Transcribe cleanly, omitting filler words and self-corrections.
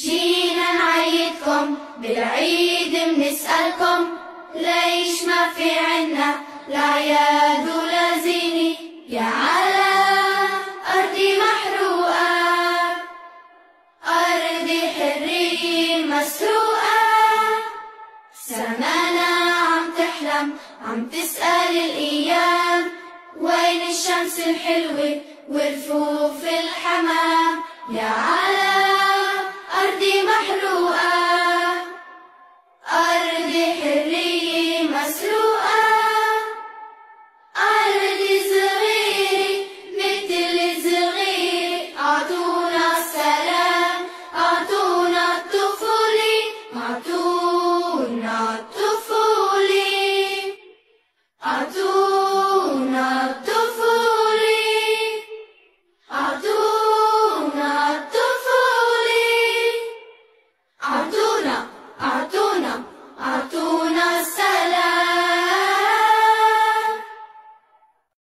جينا نعيدكم بالعيد بنسألكم ليش ما في عنا لا يد ولا زينة يا على أرضي محروقة، أرضي حرية مسروقة. سمانا عم تحلم عم تسأل الأيام وين الشمس الحلوة ورفوف الحمام يا على أرضي محروقة، أرضي حرية مسروقة. أرضي صغيرة مثل الصغيرة، أعطونا السلام أعطونا الطفولة، أعطونا الطفولة، أعطونا الطفولة، أعطونا الطفولة، أعطونا